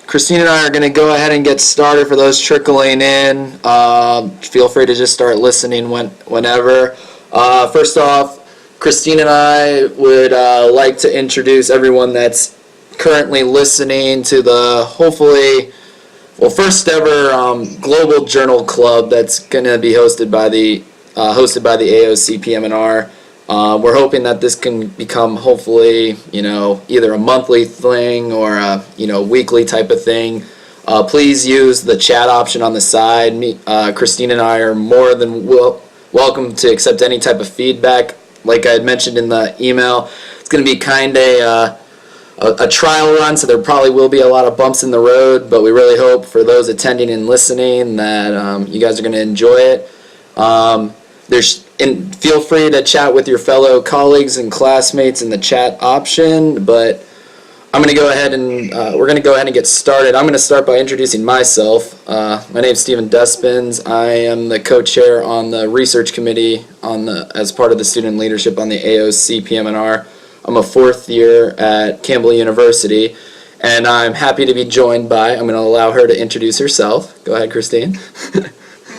Christine and I are going to go ahead and get started. For those trickling in, feel free to just start listening whenever. First off, Christine and I would like to introduce everyone that's currently listening to the first ever global journal club that's going to be hosted by the AOCPMR. We're hoping that this can become hopefully, either a monthly thing or a, weekly type of thing. Please use the chat option on the side. Christine and I are more than welcome to accept any type of feedback. Like I had mentioned in the email, it's going to be kind of a trial run, so there probably will be a lot of bumps in the road, but we really hope for those attending and listening that you guys are going to enjoy it. Feel free to chat with your fellow colleagues and classmates in the chat option, but I'm going to go ahead and we're going to go ahead and get started. I'm going to start by introducing myself. My name is Stephen Despins. I am the co-chair on the research committee as part of the student leadership on the AOCPMR. I'm a fourth year at Campbell University, and I'm happy to be joined by, I'm going to allow her to introduce herself. Go ahead, Christine. All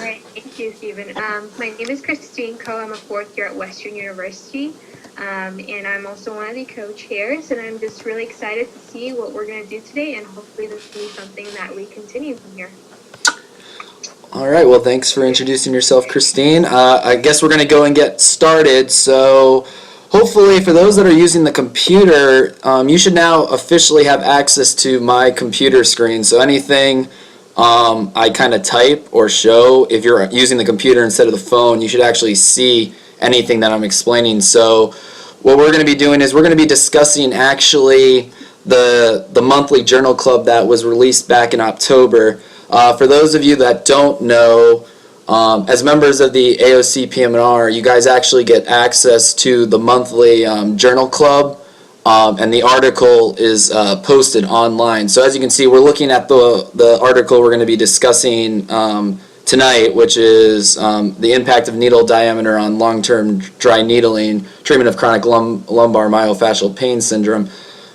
right, thank you, Stephen. My name is Christine Coe. I'm a fourth year at Western University, and I'm also one of the co-chairs, and I'm just really excited to see what we're going to do today, and hopefully this will be something that we continue from here. All right, well, thanks for introducing yourself, Christine. I guess we're going to go and get started. So hopefully for those that are using the computer, you should now officially have access to my computer screen. So anything I kind of type or show, if you're using the computer instead of the phone, you should actually see anything that I'm explaining. So what we're going to be doing is we're going to be discussing actually the monthly journal club that was released back in October. For those of you that don't know, as members of the AOCPMR, you guys actually get access to the monthly journal club, and the article is posted online. So as you can see, we're looking at the article we're going to be discussing tonight, which is the impact of needle diameter on long-term dry needling, treatment of chronic lumbar myofascial pain syndrome.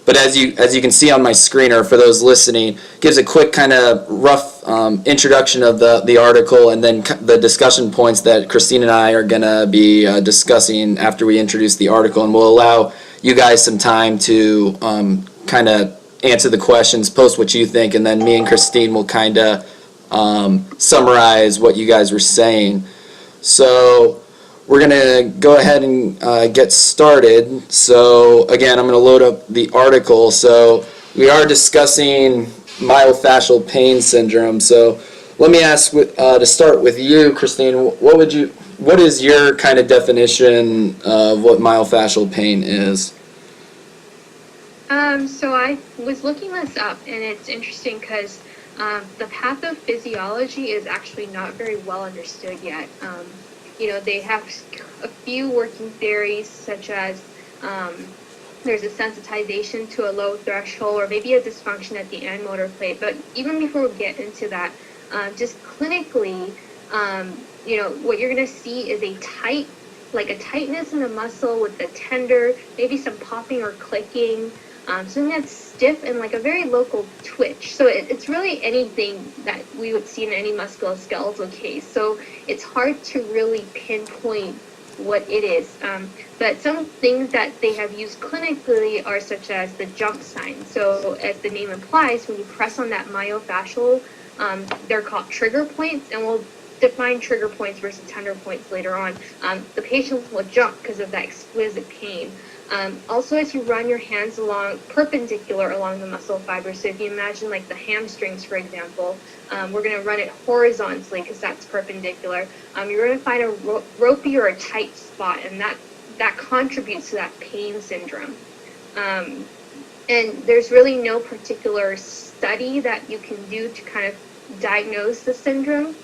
But as you can see on my screen, or for those listening, gives a quick kind of rough introduction of the article, and then the discussion points that Christine and I are going to be discussing after we introduce the article, and we'll allow you guys some time to kind of answer the questions, post what you think, and then me and Christine will kind of summarize what you guys were saying. So we're going to go ahead and get started. So again, I'm going to load up the article. So we are discussing myofascial pain syndrome. So let me ask to start with you, Christine. What is your kind of definition of what myofascial pain is? So I was looking this up, and it's interesting because the pathophysiology is actually not very well understood yet. They have a few working theories, such as there's a sensitization to a low threshold, or maybe a dysfunction at the end motor plate. But even before we get into that, just clinically, what you're going to see is a tightness in the muscle with the tender, maybe some popping or clicking, something that's stiff and like a very local twitch. So it's really anything that we would see in any musculoskeletal case. So it's hard to really pinpoint what it is. But some things that they have used clinically are such as the jump sign. So as the name implies, when you press on that myofascial, they're called trigger points, and we'll define trigger points versus tender points later on. The patient will jump because of that exquisite pain. Also, as you run your hands perpendicular along the muscle fiber, so if you imagine like the hamstrings, for example, we're going to run it horizontally because that's perpendicular. You're going to find a ropey or a tight spot, and that contributes to that pain syndrome. And there's really no particular study that you can do to kind of diagnose the syndrome.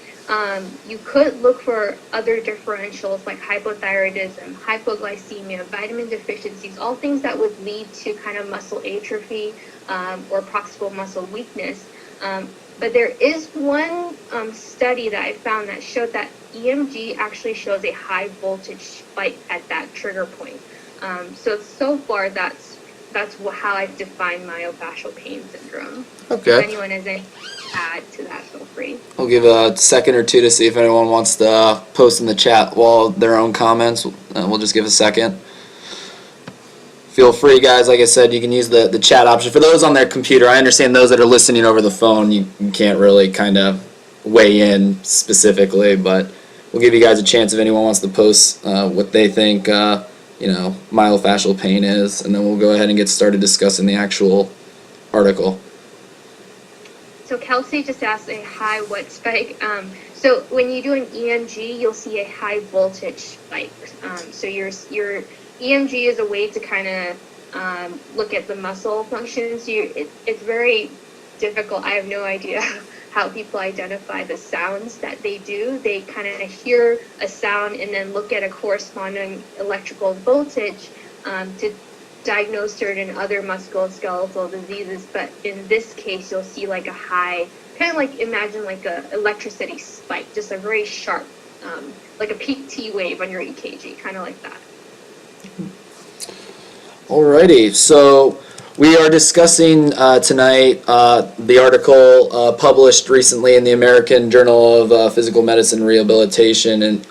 You could look for other differentials like hypothyroidism, hypoglycemia, vitamin deficiencies, all things that would lead to kind of muscle atrophy or proximal muscle weakness. But there is one study that I found that showed that EMG actually shows a high voltage spike at that trigger point. So far that's how I've defined myofascial pain syndrome. Okay. If anyone has anything to add to that, feel free. We'll give a second or two to see if anyone wants to post in the chat wall their own comments. We'll just give a second. Feel free, guys. Like I said, you can use the chat option. For those on their computer, I understand those that are listening over the phone, you can't really kind of weigh in specifically, but we'll give you guys a chance if anyone wants to post what they think, myofascial pain is, and then we'll go ahead and get started discussing the actual article. So Kelsey just asked a high what spike. So when you do an EMG, you'll see a high voltage spike. So your EMG is a way to kind of look at the muscle functions. It's very difficult. I have no idea how people identify the sounds that they do. They kind of hear a sound and then look at a corresponding electrical voltage to diagnose certain other musculoskeletal diseases. But in this case, you'll see like a high, kind of like imagine like a electricity spike, just a very sharp, like a peak T wave on your EKG, kind of like that. Alrighty, so we are discussing tonight the article published recently in the American Journal of Physical Medicine Rehabilitation and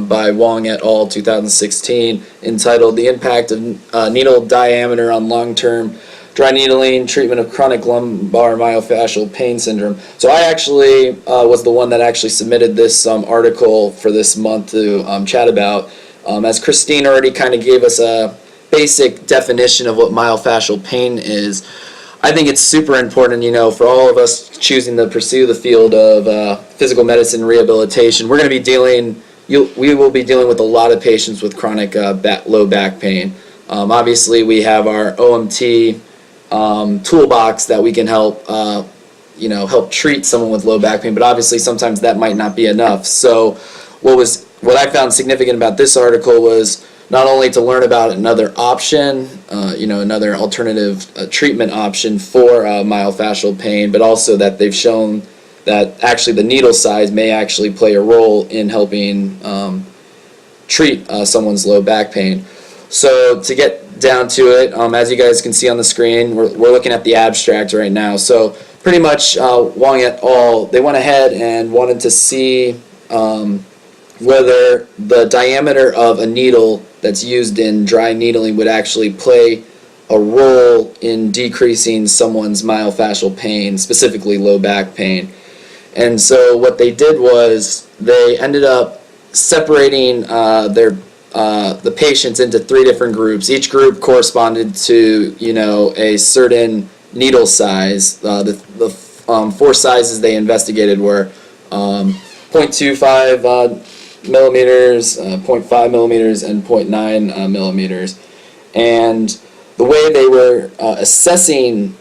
by Wong et al. 2016, entitled "The Impact of Needle Diameter on Long-Term Dry Needling Treatment of Chronic Lumbar Myofascial Pain Syndrome." So I actually was the one that actually submitted this article for this month to chat about. As Christine already kind of gave us a basic definition of what myofascial pain is, I think it's super important, for all of us choosing to pursue the field of physical medicine rehabilitation. We will be dealing with a lot of patients with chronic low back pain. Obviously, we have our OMT toolbox that we can help treat someone with low back pain, but obviously sometimes that might not be enough. So what I found significant about this article was not only to learn about another option, another alternative treatment option for myofascial pain, but also that they've shown that actually the needle size may actually play a role in helping treat someone's low back pain. So to get down to it, as you guys can see on the screen, we're looking at the abstract right now. So pretty much Wong et al., they went ahead and wanted to see whether the diameter of a needle that's used in dry needling would actually play a role in decreasing someone's myofascial pain, specifically low back pain. And so what they did was they ended up separating the patients into 3 different groups. Each group corresponded to a certain needle size. The 4 sizes they investigated were 0.25 millimeters, 0.5 millimeters, and 0.9 millimeters. And the way they were assessing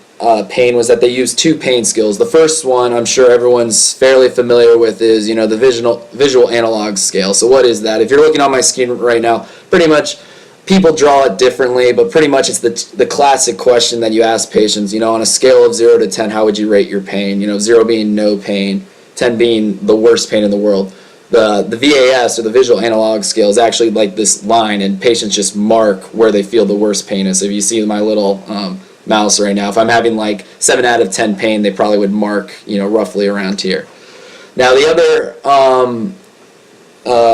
pain was that they used 2 pain scales. The first one, I'm sure everyone's fairly familiar with, is the visual analog scale. So what is that? If you're looking on my screen right now, pretty much people draw it differently, but pretty much it's the classic question that you ask patients. On a scale of 0 to 10, how would you rate your pain? 0 being no pain, 10 being the worst pain in the world. The VAS, or the visual analog scale, is actually like this line, and patients just mark where they feel the worst pain is. So if you see my little mouse right now, if I'm having like 7 out of 10 pain, they probably would mark roughly around here. Now the other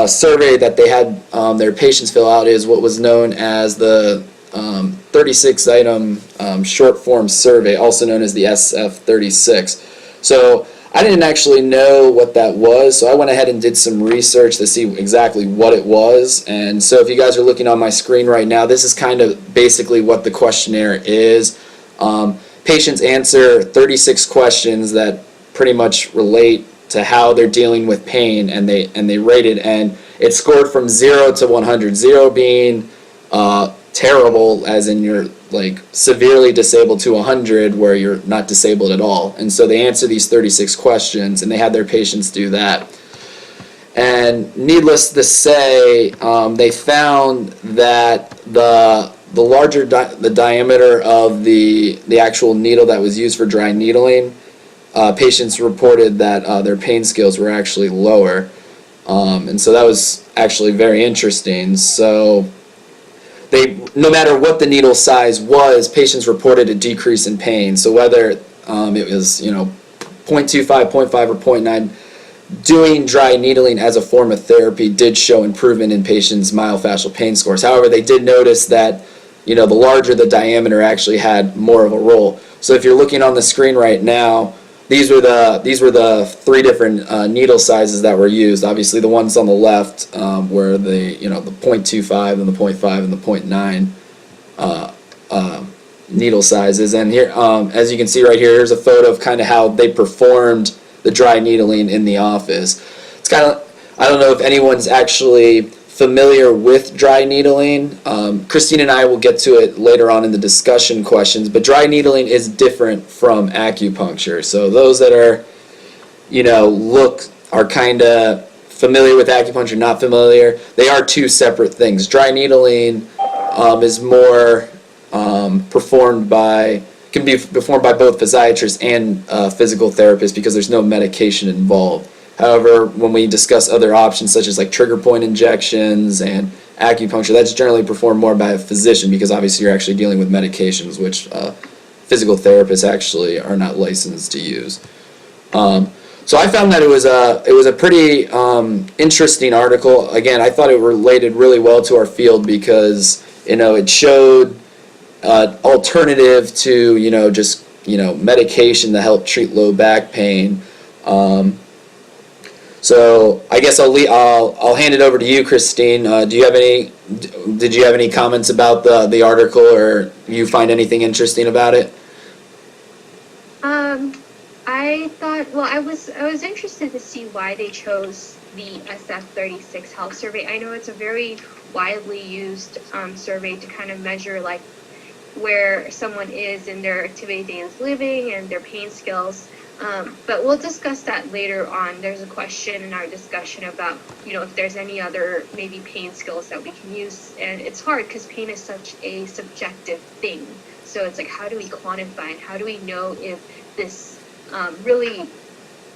survey that they had their patients fill out is what was known as the 36-item short form survey, also known as the SF-36. So I didn't actually know what that was, so I went ahead and did some research to see exactly what it was. And so if you guys are looking on my screen right now, this is kind of basically what the questionnaire is. Patients answer 36 questions that pretty much relate to how they're dealing with pain, and they rate it, and it's scored from 0 to 100. 0 being terrible, as in you're like severely disabled, to 100 where you're not disabled at all. And so they answer these 36 questions, and they had their patients do that. And needless to say, they found that the larger the diameter of the actual needle that was used for dry needling, patients reported that their pain scales were actually lower. And so that was actually very interesting. So no matter what the needle size was, patients reported a decrease in pain. So whether it was 0.25, 0.5, or 0.9, doing dry needling as a form of therapy did show improvement in patients' myofascial pain scores. However, they did notice that the larger the diameter actually had more of a role. So if you're looking on the screen right now, these were the 3 different needle sizes that were used. Obviously, the ones on the left were the the 0.25 and the 0.5 and the 0.9 needle sizes. And here, as you can see right here, here's a photo of kind of how they performed the dry needling in the office. It's kind of, I don't know if anyone's actually familiar with dry needling. Christine and I will get to it later on in the discussion questions, but dry needling is different from acupuncture. So those that are, are kind of familiar with acupuncture, not familiar, they are 2 separate things. Dry needling is more can be performed by both physiatrists and physical therapists because there's no medication involved. However, when we discuss other options such as like trigger point injections and acupuncture, that's generally performed more by a physician because obviously you're actually dealing with medications, which physical therapists actually are not licensed to use. So I found that it was a pretty interesting article. Again, I thought it related really well to our field because it showed alternative to just medication to help treat low back pain. So I guess I'll hand it over to you, Christine. Did you have any comments about the article, or you find anything interesting about it? I thought, well, I was interested to see why they chose the SF36 health survey. I know it's a very widely used survey to kind of measure like where someone is in their activity of daily living and their pain skills. But we'll discuss that later on. There's a question in our discussion about, if there's any other maybe pain skills that we can use. And it's hard because pain is such a subjective thing. So it's like, how do we quantify and how do we know if this really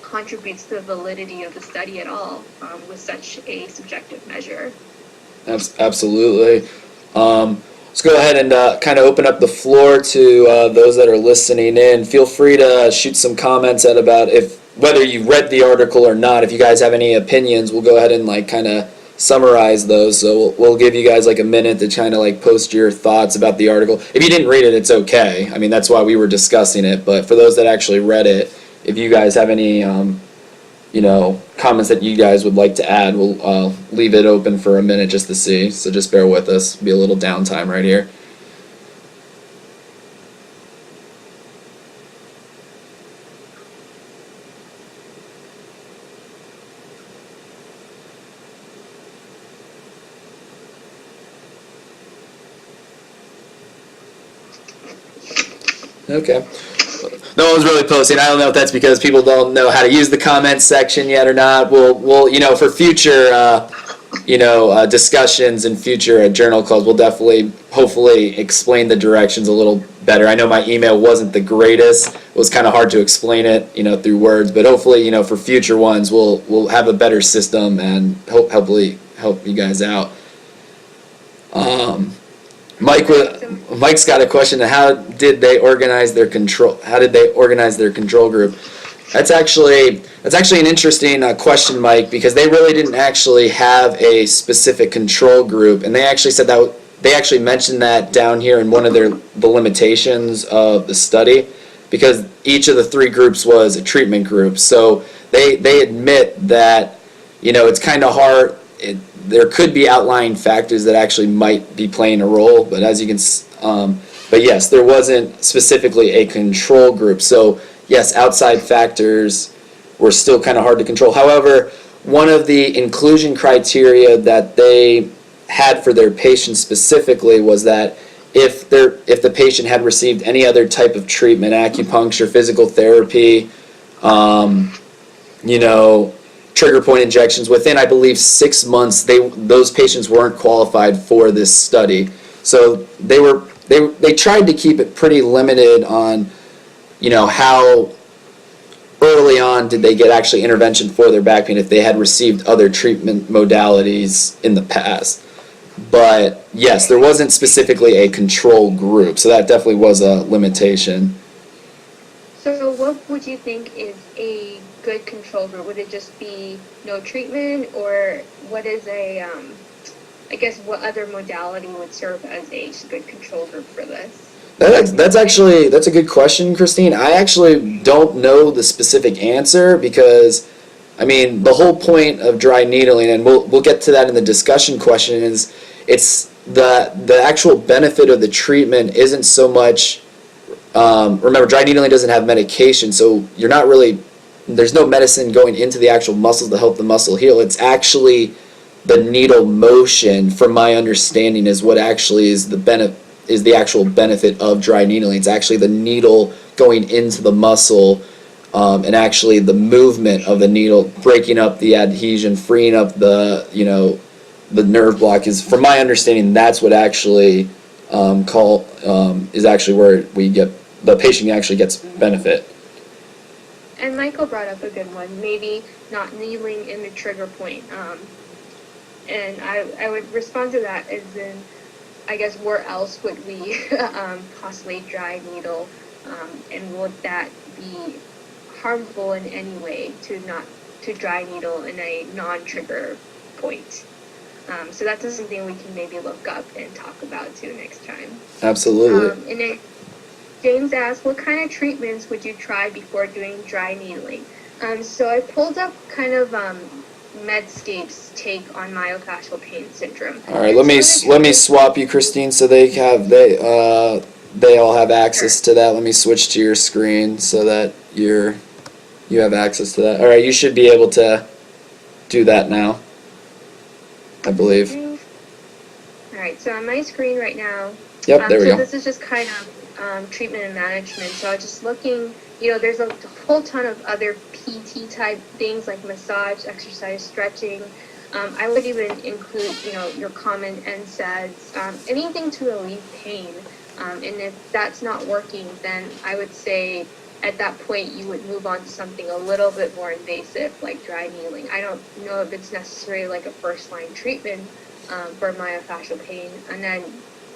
contributes to the validity of the study at all with such a subjective measure? Absolutely. Let's go ahead and kind of open up the floor to those that are listening in. Feel free to shoot some comments at about whether you read the article or not. If you guys have any opinions, we'll go ahead and kind of summarize those. So we'll give you guys a minute to kind of post your thoughts about the article. If you didn't read it, it's okay. I mean, that's why we were discussing it. But for those that actually read it, if you guys have any comments that you guys would like to add, we'll leave it open for a minute just to see. So just bear with us. Be a little downtime right here. Okay. No one's really posting. I don't know if that's because people don't know how to use the comments section yet or not. We'll for future discussions and future journal clubs, we'll definitely hopefully explain the directions a little better. I know my email wasn't the greatest. It was kind of hard to explain it, through words, but hopefully, for future ones, we'll have a better system and hopefully help you guys out. Mike's got a question. How did they organize their control group? That's actually an interesting question, Mike, because they really didn't actually have a specific control group, and they actually said that they actually mentioned that down here in one of the limitations of the study, because each of the 3 groups was a treatment group. So they admit that it's kind of hard. There could be outlying factors that actually might be playing a role, but as you can, but yes, there wasn't specifically a control group. So yes, outside factors were still kind of hard to control. However, one of the inclusion criteria that they had for their patients specifically was that if the patient had received any other type of treatment, acupuncture, physical therapy, trigger point injections, within I believe 6 months, those patients weren't qualified for this study. So they tried to keep it pretty limited on how early on did they get actually intervention for their back pain if they had received other treatment modalities in the past. But yes, there wasn't specifically a control group, so that definitely was a limitation. So what would you think is a good control group? Would it just be no treatment, or what is I guess what other modality would serve as a good control group for this? That's a good question, Christine. I actually don't know the specific answer because, I mean, the whole point of dry needling, and we'll get to that in the discussion question, is it's the actual benefit of the treatment isn't so much. Remember, dry needling doesn't have medication, so you're not really. There's no medicine going into the actual muscles to help the muscle heal. It's actually the needle motion, from my understanding, is what actually is the actual benefit of dry needling. It's actually the needle going into the muscle, and actually the movement of the needle, breaking up the adhesion, freeing up the nerve block. Is, from my understanding, that's what actually is actually where the patient actually gets benefit. And Michael brought up a good one, maybe not needling in the trigger point. And I would respond to that as in, I guess, where else would we possibly dry needle, and would that be harmful in any way to dry needle in a non-trigger point? So that's something we can maybe look up and talk about too next time. Absolutely. And then James asked, what kind of treatments would you try before doing dry needling? So I pulled up kind of Medscape's take on myofascial pain syndrome. All right, let me swap you, Christine, so they all have access to that. Let me switch to your screen so that you have access to that. All right, you should be able to do that now, I believe. All right, so on my screen right now. Yep, there we go. So this is just kind of treatment and management. So I was just looking, there's a whole ton of other PT type things like massage, exercise, stretching. I would even include, your common NSAIDs, anything to relieve pain. And if that's not working, then I would say at that point you would move on to something a little bit more invasive like dry needling. I don't know if it's necessarily like a first line treatment for myofascial pain. And then,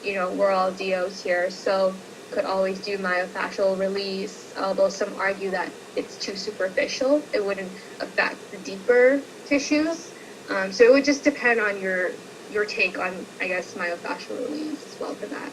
we're all DOs here, so could always do myofascial release, although some argue that it's too superficial. It wouldn't affect the deeper tissues. So it would just depend on your take on, I guess, myofascial release as well for that.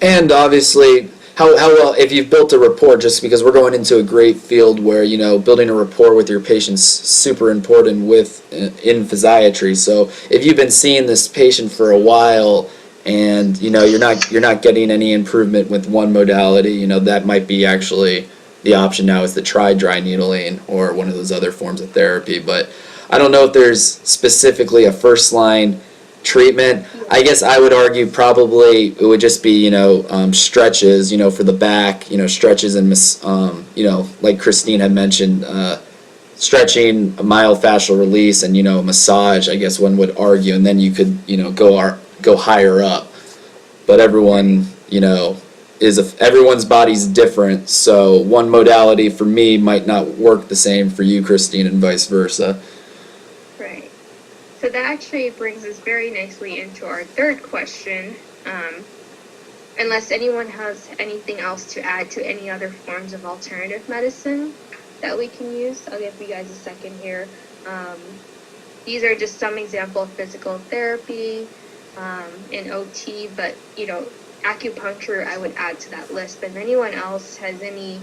And obviously, how well, if you've built a rapport, just because we're going into a great field where, building a rapport with your patient's super important in physiatry. So if you've been seeing this patient for a while and, you're not getting any improvement with one modality, that might be actually the option now, is to try dry needling or one of those other forms of therapy. But I don't know if there's specifically a first line treatment. I guess I would argue probably it would just be stretches for the back, stretches and like Christine had mentioned, stretching, myofascial release, and massage, I guess one would argue, and then you could go higher up. But everyone everyone's body's different, so one modality for me might not work the same for you, Christine, and vice versa. So that actually brings us very nicely into our third question. Unless anyone has anything else to add to any other forms of alternative medicine that we can use, I'll give you guys a second here. These are just some example of physical therapy in OT, but acupuncture I would add to that list. But if anyone else has any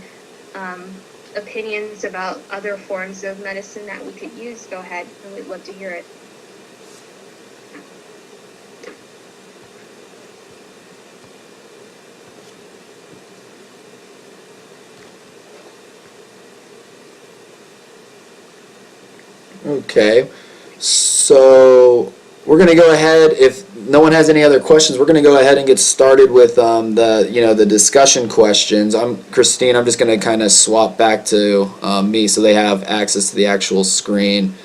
opinions about other forms of medicine that we could use, go ahead, and we'd love to hear it. Okay, so we're going to go ahead, if no one has any other questions, we're going to go ahead and get started with the discussion questions. Christine, I'm just going to kind of swap back to me so they have access to the actual screen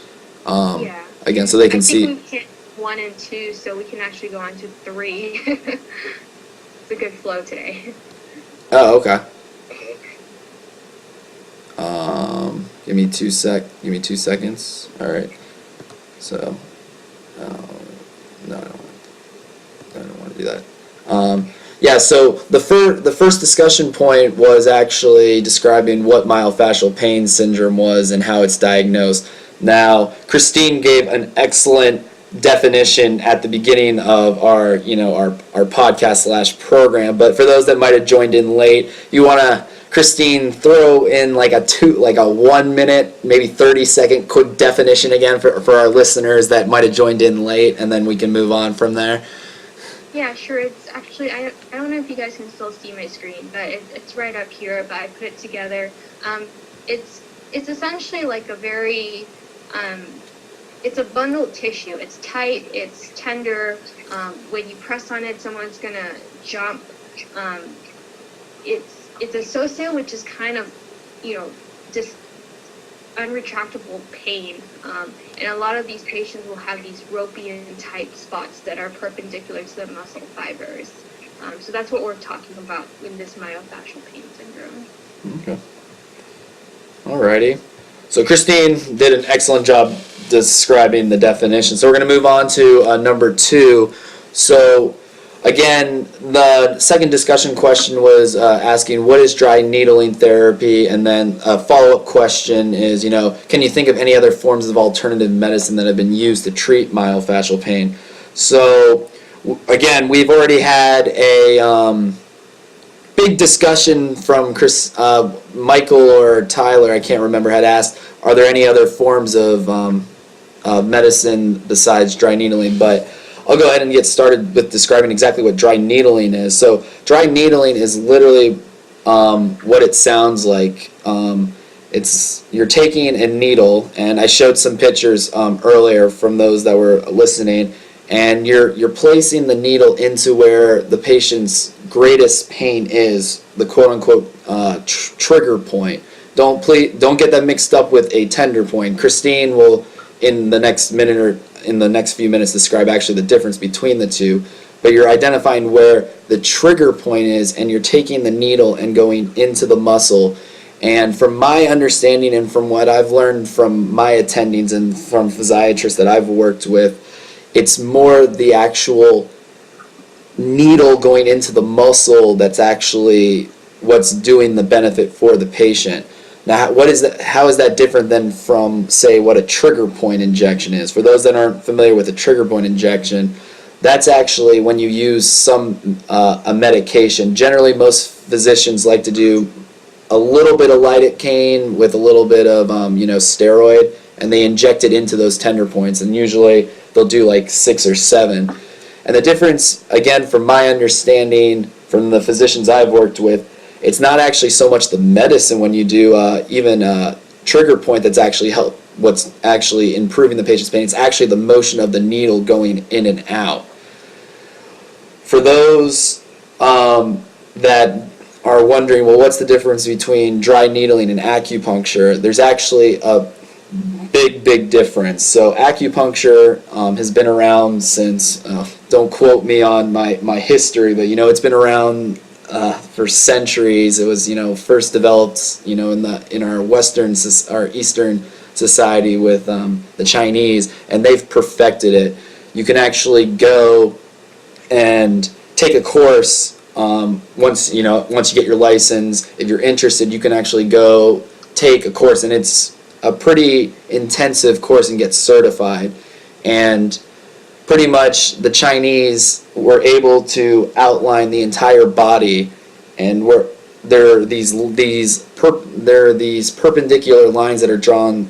again, so they can see. I think we hit 1 and 2, so we can actually go on to 3. It's a good flow today. Oh, okay. Give me 2 seconds. All right. So, no, I don't want that. Yeah, so the first discussion point was actually describing what myofascial pain syndrome was and how it's diagnosed. Now, Christine gave an excellent definition at the beginning of our podcast / program, but for those that might have joined in late, you want to, Christine, throw in like a 1 minute, maybe 30-second quick definition again for our listeners that might have joined in late, and then we can move on from there. Yeah, sure. It's actually, I don't know if you guys can still see my screen, but it's right up here, but I put it together. It's essentially like a very, it's a bundled tissue. It's tight, it's tender. When you press on it, someone's gonna jump. It's associated with just kind of, just unretractable pain. And a lot of these patients will have these ropey and tight spots that are perpendicular to the muscle fibers. So that's what we're talking about in this myofascial pain syndrome. Okay. Alrighty. So Christine did an excellent job describing the definition. So we're going to move on to number 2. So again, the second discussion question was asking what is dry needling therapy, and then a follow-up question is, can you think of any other forms of alternative medicine that have been used to treat myofascial pain? So again, we've already had a big discussion from Michael or Tyler, I can't remember, had asked, are there any other forms of medicine besides dry needling? But I'll go ahead and get started with describing exactly what dry needling is. So dry needling is literally what it sounds like. You're taking a needle, and I showed some pictures earlier from those that were listening, and you're placing the needle into where the patient's greatest pain is, the quote-unquote trigger point. Don't get that mixed up with a tender point. Christine will, in the next minute or in the next few minutes, describe actually the difference between the two, but you're identifying where the trigger point is, and you're taking the needle and going into the muscle. And from my understanding and from what I've learned from my attendings and from physiatrists that I've worked with, it's more the actual needle going into the muscle that's actually what's doing the benefit for the patient. Now, how is that different than from, say, what a trigger point injection is? For those that aren't familiar with a trigger point injection, that's actually when you use a medication. Generally, most physicians like to do a little bit of lidocaine with a little bit of steroid, and they inject it into those tender points, and usually they'll do like 6 or 7. And the difference, again, from my understanding from the physicians I've worked with, it's not actually so much the medicine when you do even a trigger point that's actually what's actually improving the patient's pain. It's actually the motion of the needle going in and out. For those that are wondering, well, what's the difference between dry needling and acupuncture? There's actually a big difference. So acupuncture has been around since, don't quote me on my history, but it's been around for centuries. It was first developed in our Eastern society with the Chinese, and they've perfected it. You can actually go and take a course once you get your license. If you're interested, you can actually go take a course, and it's a pretty intensive course and get certified. And pretty much the Chinese were able to outline the entire body, and there are these perpendicular lines that are drawn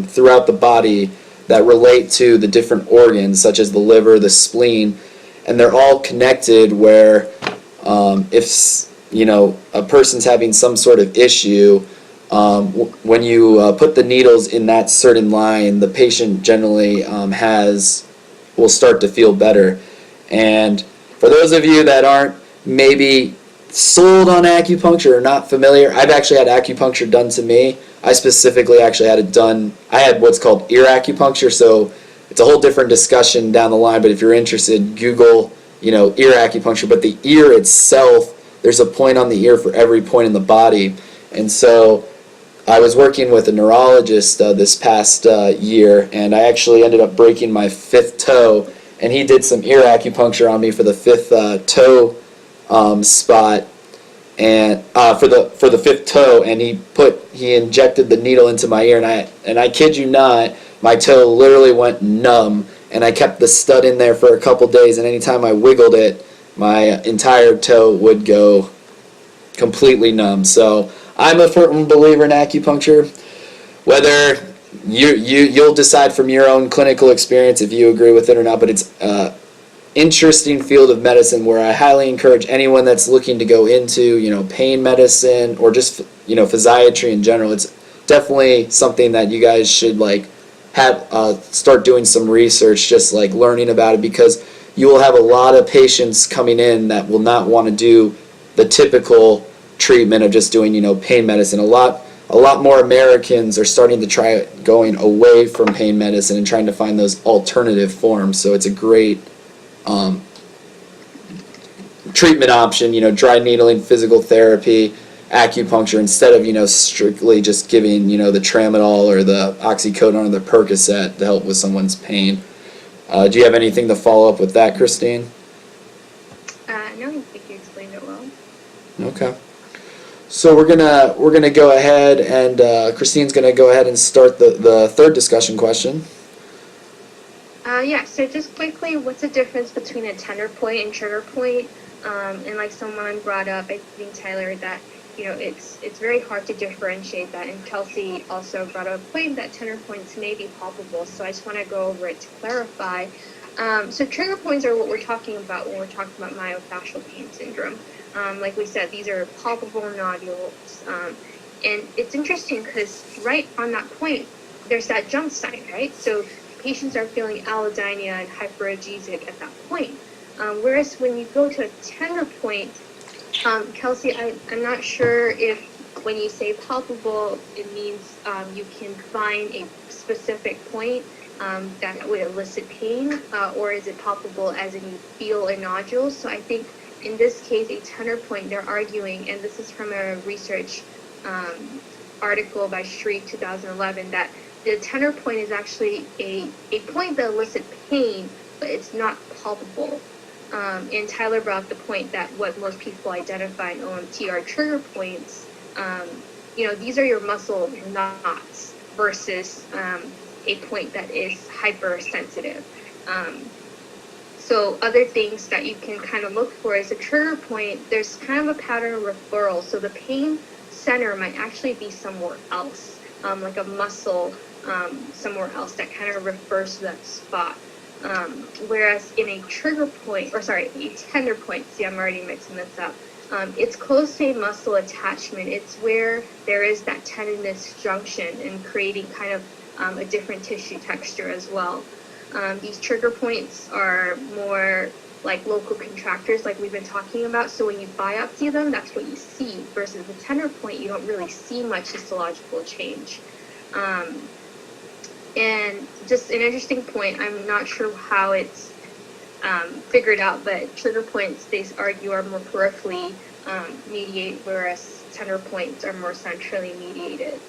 throughout the body that relate to the different organs, such as the liver, the spleen, and they're all connected where if a person's having some sort of issue, when you put the needles in that certain line, the patient generally will start to feel better. And for those of you that aren't maybe sold on acupuncture or not familiar, I've actually had acupuncture done to me. I specifically actually had it done. I had what's called ear acupuncture, so it's a whole different discussion down the line, but if you're interested, Google ear acupuncture. But the ear itself, there's a point on the ear for every point in the body. And so I was working with a neurologist this past year, and I actually ended up breaking my 5th toe, and he did some ear acupuncture on me for the fifth toe spot, and for the fifth toe, and he injected the needle into my ear, and I kid you not, my toe literally went numb, and I kept the stud in there for a couple days, and anytime I wiggled it, my entire toe would go completely numb. So I'm a firm believer in acupuncture. Whether you'll decide from your own clinical experience if you agree with it or not, but it's interesting field of medicine where I highly encourage anyone that's looking to go into, pain medicine or just, physiatry in general. It's definitely something that you guys should start doing some research, just learning about it, because you will have a lot of patients coming in that will not want to do the typical treatment of just doing, pain medicine. A lot more Americans are starting to try going away from pain medicine and trying to find those alternative forms. So it's a great treatment option, dry needling, physical therapy, acupuncture, instead of, strictly just giving, the tramadol or the oxycodone or the Percocet to help with someone's pain. Do you have anything to follow up with that, Christine? No, I think you explained it well. Okay. So we're gonna go ahead and Christine's gonna go ahead and start the third discussion question. Yeah, so just quickly, what's the difference between a tender point and trigger point? And like someone brought up, I think Tyler, that it's very hard to differentiate that, and Kelsey also brought up a point that tender points may be palpable. So I just want to go over it to clarify. So trigger points are what we're talking about when we're talking about myofascial pain syndrome. Like we said, these are palpable nodules, and it's interesting because right on that point, there's that jump sign, right? So patients are feeling allodynia and hyperagesic at that point. Whereas when you go to a tender point, Kelsey, I'm not sure if when you say palpable, it means you can find a specific point that would elicit pain, or is it palpable as in you feel a nodule? So I think in this case, a tender point, they're arguing, and this is from a research article by Shreve 2011, that the tender point is actually a point that elicits pain, but it's not palpable. And Tyler brought up the point that what most people identify in OMT are trigger points. These are your muscle knots versus a point that is hypersensitive. So other things that you can kind of look for is a trigger point. There's kind of a pattern of referral. So the pain center might actually be somewhere else, like a muscle somewhere else that kind of refers to that spot. Whereas in a trigger point, a tender point, see, I'm already mixing this up. It's close to a muscle attachment. It's where there is that tendinous junction and creating kind of a different tissue texture as well. These trigger points are more like local contractors, like we've been talking about. So when you biopsy them, that's what you see. Versus the tender point, you don't really see much histological change. And just an interesting point, I'm not sure how it's figured out, but trigger points, they argue, are more peripherally mediated, whereas tender points are more centrally mediated.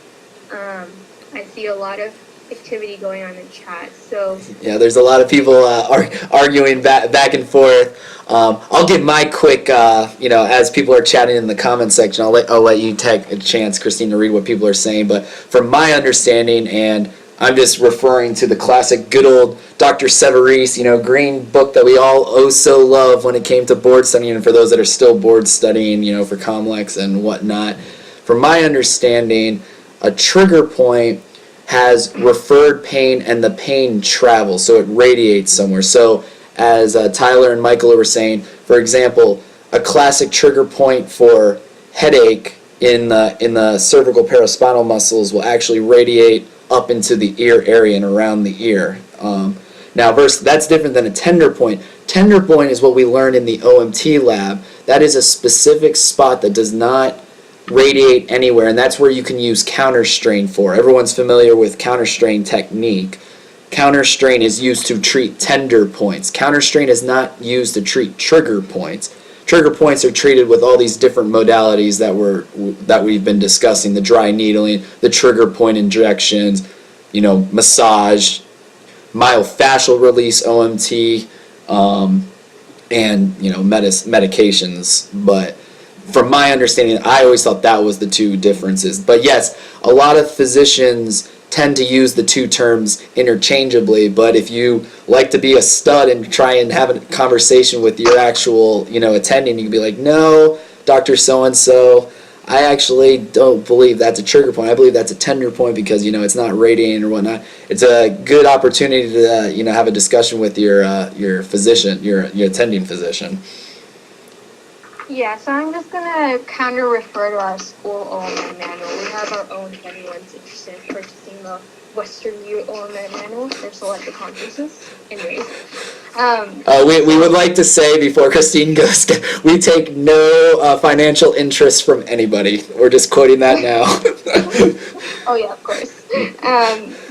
I see a lot of activity going on in chat. So yeah, there's a lot of people arguing back and forth. I'll give my quick, as people are chatting in the comment section, I'll let you take a chance, Christine, to read what people are saying. But from my understanding, and I'm just referring to the classic good old Dr. Severese, green book that we all so love when it came to board studying, and for those that are still board studying, for COMLEX and whatnot. From my understanding, a trigger point has referred pain, and the pain travels, so it radiates somewhere. So as Tyler and Michael were saying, for example, a classic trigger point for headache in the cervical paraspinal muscles will actually radiate up into the ear area and around the ear. Now, that's different than a tender point. Tender point is what we learned in the OMT lab. That is a specific spot that does not radiate anywhere, and that's where you can use counterstrain for. Everyone's familiar with counterstrain technique. Counterstrain is used to treat tender points. Counterstrain is not used to treat trigger points. Trigger points are treated with all these different modalities that we've been discussing: the dry needling, the trigger point injections, massage, myofascial release OMT, and medications. But from my understanding, I always thought that was the two differences. But yes, a lot of physicians tend to use the two terms interchangeably, but if you like to be a stud and try and have a conversation with your actual attending, you can be like, no, Dr. So-and-so, I actually don't believe that's a trigger point. I believe that's a tender point because it's not radiating or whatnot. It's a good opportunity to have a discussion with your physician, your attending physician. Yeah, so I'm just gonna kind of refer to our school OMN manual. We have our own if anyone's interested in purchasing the Western U OMN manual for selected conferences. Anyways. We would like to say before Christine goes, we take no financial interest from anybody. We're just quoting that now. Oh yeah, of course.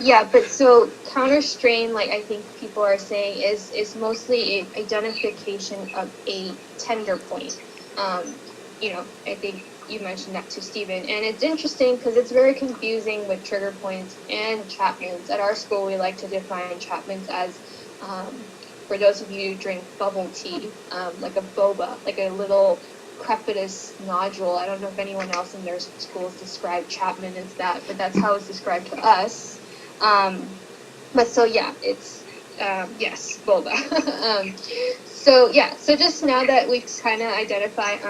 Yeah, but so counter strain, like I think people are saying, is mostly an identification of a tender point. I think you mentioned that to Stephen, and it's interesting because it's very confusing with trigger points and Chapman's. At our school, we like to define Chapman's as, for those of you who drink bubble tea, like a boba, like a little crepitous nodule. I don't know if anyone else in their schools describe Chapman as that, but that's how it's described to us. But so yeah, it's yes, boba. So just now that we've kind of identified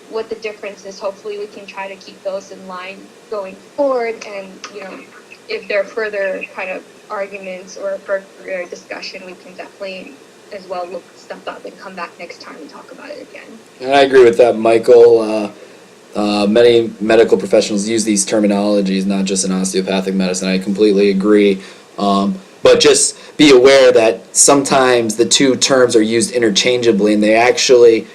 what the difference is, hopefully we can try to keep those in line going forward. And if there are further kind of arguments or further discussion, we can definitely as well look stuff up and come back next time and talk about it again. And I agree with that, Michael. Many medical professionals use these terminologies, not just in osteopathic medicine. I completely agree. But just be aware that sometimes the two terms are used interchangeably, and they actually,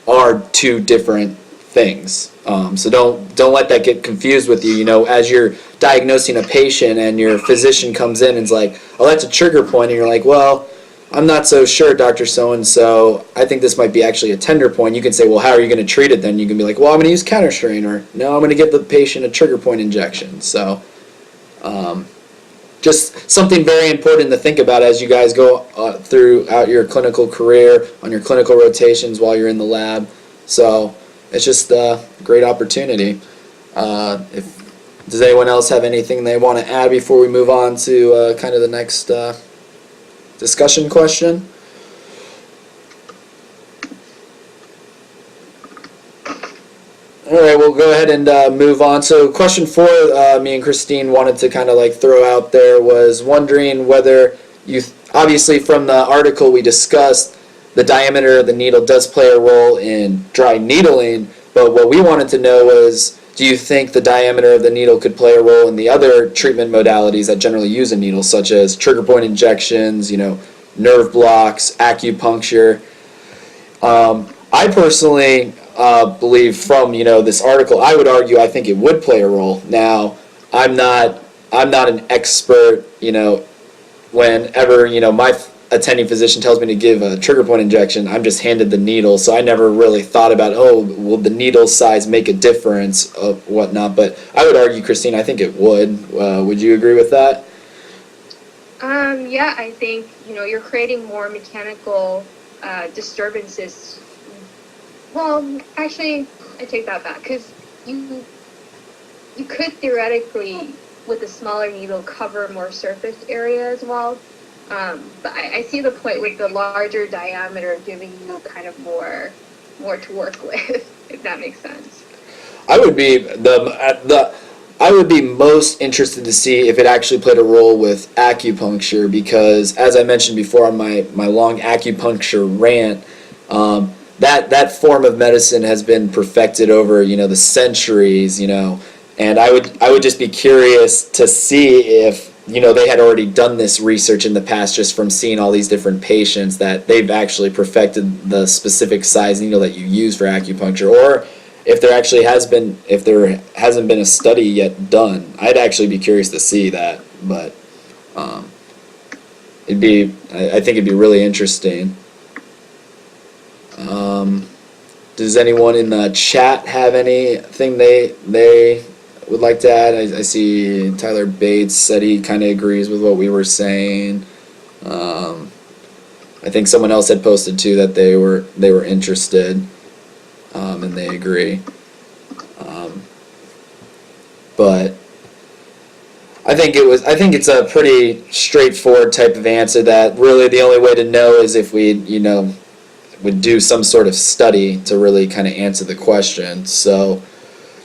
are two different things. So don't let that get confused with you. As you're diagnosing a patient and your physician comes in and is like, oh, that's a trigger point, and you're like, well, I'm not so sure, Dr. So-and-so. I think this might be actually a tender point. You can say, well, how are you going to treat it then? You can be like, well, I'm going to use counter strain, or no, I'm going to give the patient a trigger point injection. So just something very important to think about as you guys go throughout your clinical career, on your clinical rotations while you're in the lab. So it's just a great opportunity. Does anyone else have anything they want to add before we move on to kind of the next discussion question? All right, we'll go ahead and move on. So question 4, me and Christine wanted to kind of throw out there was wondering whether obviously from the article we discussed, the diameter of the needle does play a role in dry needling, but what we wanted to know was, do you think the diameter of the needle could play a role in the other treatment modalities that generally use a needle, such as trigger point injections, nerve blocks, acupuncture? I personally believe from this article, I would argue I think it would play a role. Now, I'm not an expert. Whenever my attending physician tells me to give a trigger point injection, I'm just handed the needle, so I never really thought about, will the needle size make a difference or whatnot. But I would argue, Christine, I think it would. Would you agree with that? Yeah, I think you're creating more mechanical disturbances. Well, actually, I take that back, because you could theoretically, with a smaller needle, cover more surface area as well. But I see the point with the larger diameter giving you kind of more to work with, if that makes sense. I would be most interested to see if it actually played a role with acupuncture, because as I mentioned before on my long acupuncture rant, that form of medicine has been perfected over the centuries, and I would just be curious to see if they had already done this research in the past, just from seeing all these different patients, that they've actually perfected the specific size needle that you use for acupuncture, or if there hasn't been a study yet done. I'd actually be curious to see that, but I think it'd be really interesting. Does anyone in the chat have anything they would like to add? I see Tyler Bates said he kind of agrees with what we were saying. I I think someone else had posted too that they were interested, and they agree. But I think it's a pretty straightforward type of answer that really the only way to know is if we, would do some sort of study to really kind of answer the question. So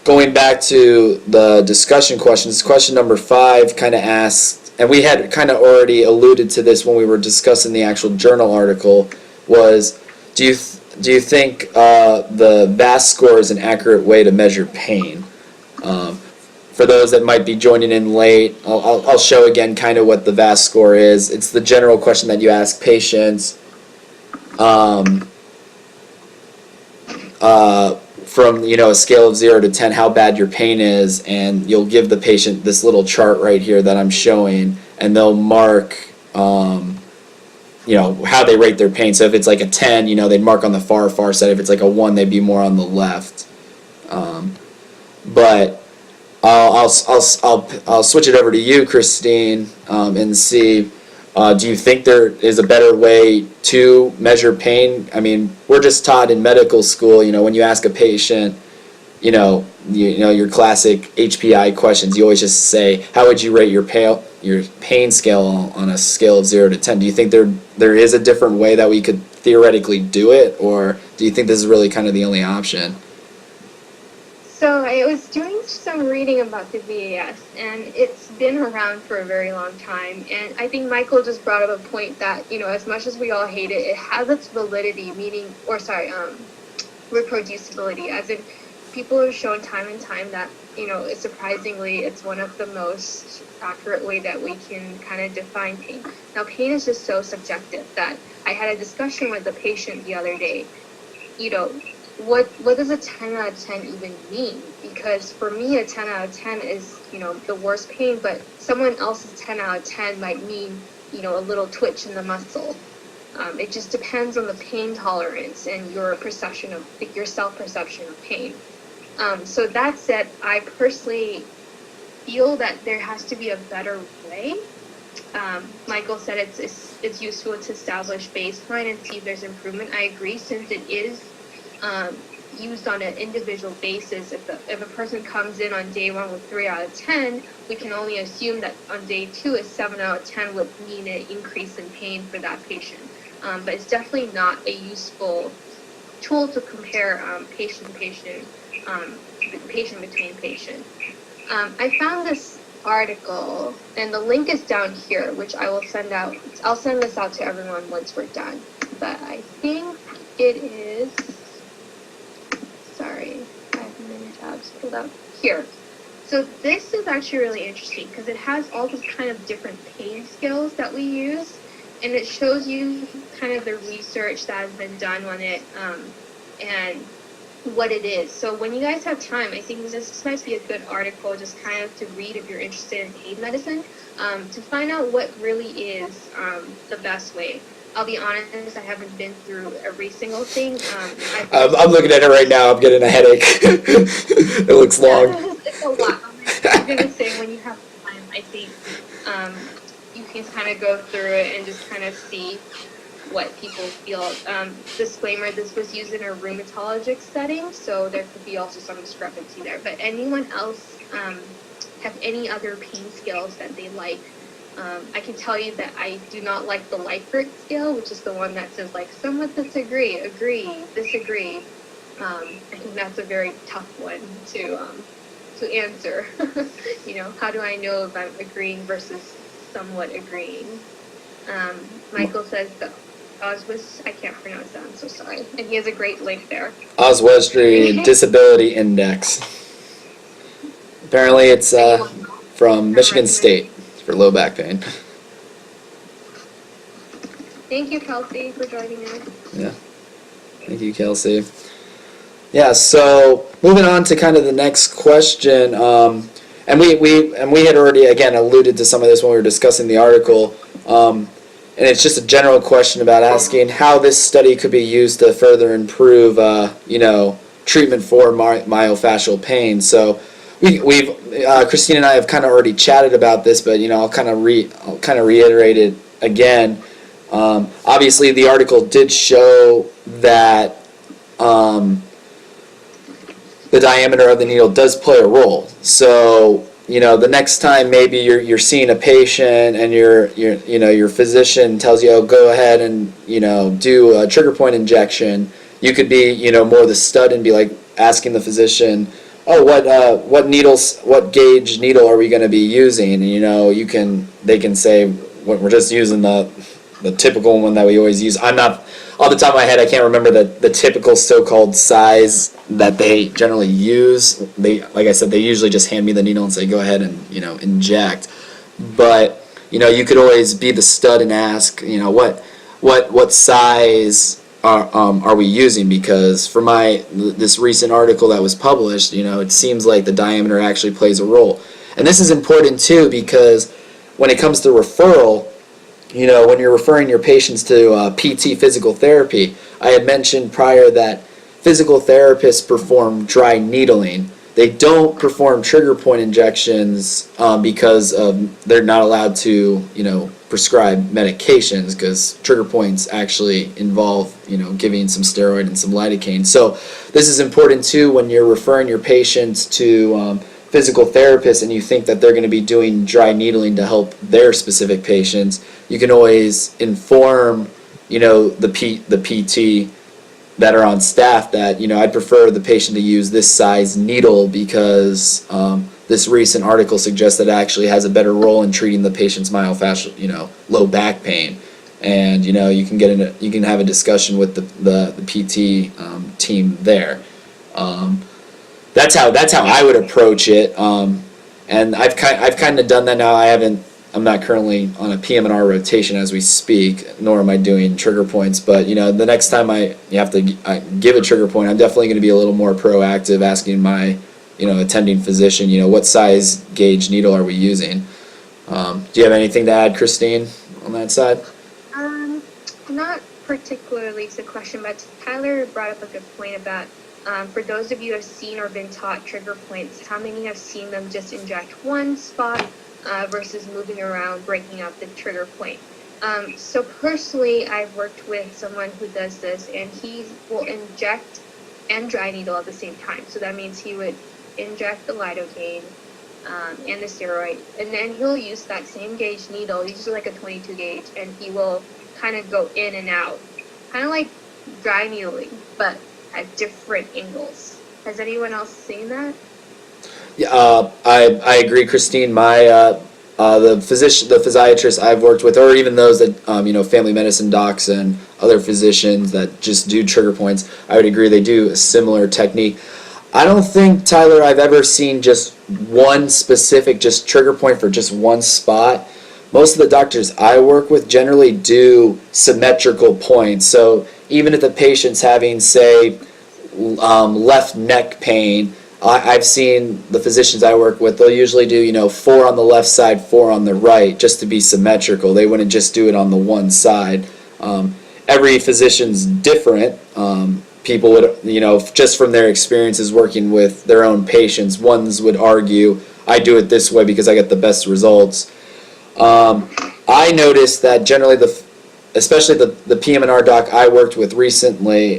going back to the discussion questions, question number 5 kind of asked, and we had kind of already alluded to this when we were discussing the actual journal article, was do you think the VAS score is an accurate way to measure pain? For those that might be joining in late, I'll show again kind of what the VAS score is. It's the general question that you ask patients from a scale of 0 to 10 how bad your pain is, and you'll give the patient this little chart right here that I'm showing, and they'll mark how they rate their pain. So if it's like a 10, they'd mark on the far side. If it's like a 1, they'd be more on the left. But I'll switch it over to you, Christine, and see. Do you think there is a better way to measure pain? I mean, we're just taught in medical school. When you ask a patient, your classic HPI questions, you always just say, "How would you rate your pain scale on a scale of 0 to 10?" Do you think there is a different way that we could theoretically do it, or do you think this is really kind of the only option? So I was doing some reading about the VAS, and it's been around for a very long time. And I think Michael just brought up a point that, as much as we all hate it, it has its validity, reproducibility, as in people have shown time and time that, surprisingly, it's one of the most accurate way that we can kind of define pain. Now, pain is just so subjective that I had a discussion with a patient the other day. What does a 10 out of 10 even mean? Because for me, a 10 out of 10 is, the worst pain, but someone else's 10 out of 10 might mean, a little twitch in the muscle. It just depends on the pain tolerance and your perception of, your self-perception of pain. So that said, I personally feel that there has to be a better way. Michael said it's useful to establish baseline and see if there's improvement. I agree, since it is used on an individual basis. If a person comes in on day 1 with 3 out of 10, we can only assume that on day 2 a 7 out of 10 would mean an increase in pain for that patient. But it's definitely not a useful tool to compare patient between patient. I found this article, and the link is down here, which I will send out. I'll send this out to everyone once we're done. But I think it is. Sorry, I have many tabs pulled up here. So this is actually really interesting because it has all these kind of different pain scales that we use, and it shows you kind of the research that has been done on it and what it is. So when you guys have time, I think this might be a good article just kind of to read if you're interested in pain medicine, to find out what really is the best way. I'll be honest, I haven't been through every single thing. I'm looking at it right now. I'm getting a headache. It looks long. It's a lot. I'm going to say when you have time, I think you can kind of go through it and just kind of see what people feel. Disclaimer, this was used in a rheumatologic setting, so there could be also some discrepancy there. But anyone else have any other pain scales that they like? I can tell you that I do not like the Likert scale, which is the one that says somewhat disagree, agree, disagree. I think that's a very tough one to answer. How do I know if I'm agreeing versus somewhat agreeing? Michael says the Oswestry, I can't pronounce that, I'm so sorry. And he has a great link there. Oswestry Disability Index. Apparently it's from Michigan State. For low back pain. Thank you, Kelsey, for joining us. Yeah. Thank you, Kelsey. Yeah, so moving on to kind of the next question, and we had already again alluded to some of this when we were discussing the article, and it's just a general question about asking how this study could be used to further improve, treatment for myofascial pain. So we've Christine and I have kind of already chatted about this, but I'll kind of reiterate it again. Obviously, the article did show that the diameter of the needle does play a role. So, the next time maybe you're seeing a patient and your physician tells you, oh, go ahead and do a trigger point injection. You could be more the stud and be like asking the physician, oh, what gauge needle are we going to be using? And they can say, we're just using the typical one that we always use. I'm not, off the top of my head, I can't remember the typical so-called size that they generally use. Like I said, they usually just hand me the needle and say, go ahead and inject. But you could always be the stud and ask, what size are we using? Because for this recent article that was published, it seems like the diameter actually plays a role. And this is important too, because when it comes to referral, when you're referring your patients to PT physical therapy, I had mentioned prior that physical therapists perform dry needling. They don't perform trigger point injections because they're not allowed to, prescribe medications, because trigger points actually involve, giving some steroid and some lidocaine. So this is important too when you're referring your patients to physical therapists and you think that they're going to be doing dry needling to help their specific patients. You can always inform, the PT that are on staff that, I'd prefer the patient to use this size needle because this recent article suggests that it actually has a better role in treating the patient's myofascial, low back pain. And, you can have a discussion with the PT team there. That's how I would approach it. And I've kind of done that now. I'm not currently on a PM&R rotation as we speak, nor am I doing trigger points. But the next time you have to give a trigger point, I'm definitely going to be a little more proactive, asking my attending physician, what size gauge needle are we using? Do you have anything to add, Christine, on that side? Not particularly to the question, but Tyler brought up a good point about for those of you who have seen or been taught trigger points, how many have seen them just inject one spot versus moving around, breaking up the trigger point? So personally, I've worked with someone who does this, and he will inject and dry needle at the same time. So that means he would inject the lidocaine and the steroid, and then he'll use that same gauge needle, usually like a 22 gauge, and he will kind of go in and out, kind of like dry needling, but at different angles. Has anyone else seen that? Yeah, I agree, Christine. The physiatrists I've worked with, or even those that family medicine docs and other physicians that just do trigger points, I would agree they do a similar technique. I don't think, Tyler, I've ever seen just one specific just trigger point for just one spot. Most of the doctors I work with generally do symmetrical points. So even if the patient's having, say, left neck pain, I've seen the physicians I work with, they'll usually do, 4 on the left side, 4 on the right, just to be symmetrical. They wouldn't just do it on the one side. Every physician's different. People would, just from their experiences working with their own patients, ones would argue, I do it this way because I get the best results. I noticed that generally especially the PM&R doc I worked with recently,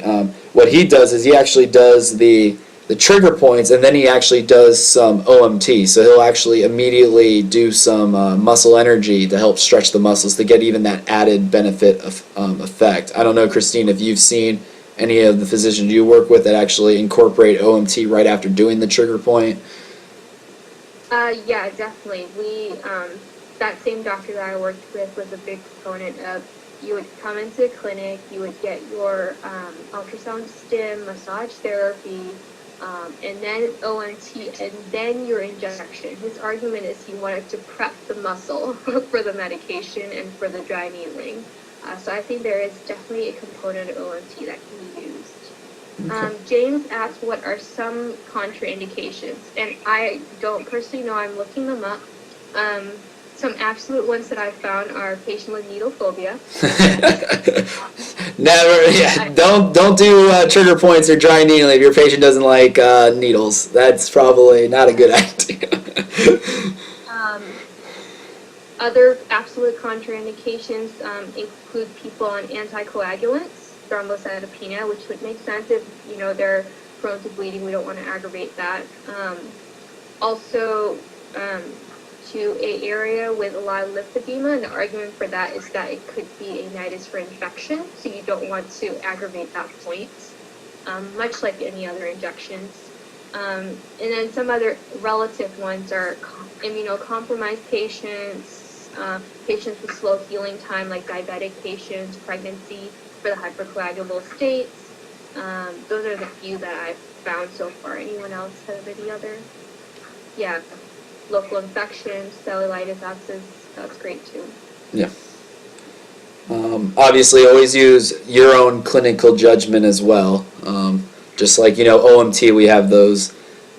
what he does is he actually does the trigger points, and then he actually does some OMT. So he'll actually immediately do some muscle energy to help stretch the muscles to get even that added benefit of effect. I don't know, Christine, if you've seen any of the physicians you work with that actually incorporate OMT right after doing the trigger point. Yeah, definitely. That same doctor that I worked with was a big proponent of, you would come into the clinic, you would get your ultrasound stim, massage therapy, and then OMT, and then your injection. His argument is he wanted to prep the muscle for the medication and for the dry needling. So I think there is definitely a component of OMT that can be used. Okay. James asked, what are some contraindications? And I don't personally know, I'm looking them up. Some absolute ones that I found are patient with needle phobia. Never, yeah. Don't do trigger points or dry needling if your patient doesn't like needles. That's probably not a good idea. Other absolute contraindications include people on anticoagulants, thrombocytopenia, which would make sense if, you know, they're prone to bleeding. We don't want to aggravate that. Also, to an area with a lot of lymphedema, and the argument for that is that it could be a nidus for infection, so you don't want to aggravate that point, much like any other injections. And then some other relative ones are immunocompromised patients, patients with slow healing time, like diabetic patients, pregnancy for the hypercoagulable states. Those are the few that I've found so far. Anyone else have any other? Yeah, local infections, cellulitis, that's great too. Yeah. Obviously, always use your own clinical judgment as well. Just like, you know, OMT, we have those,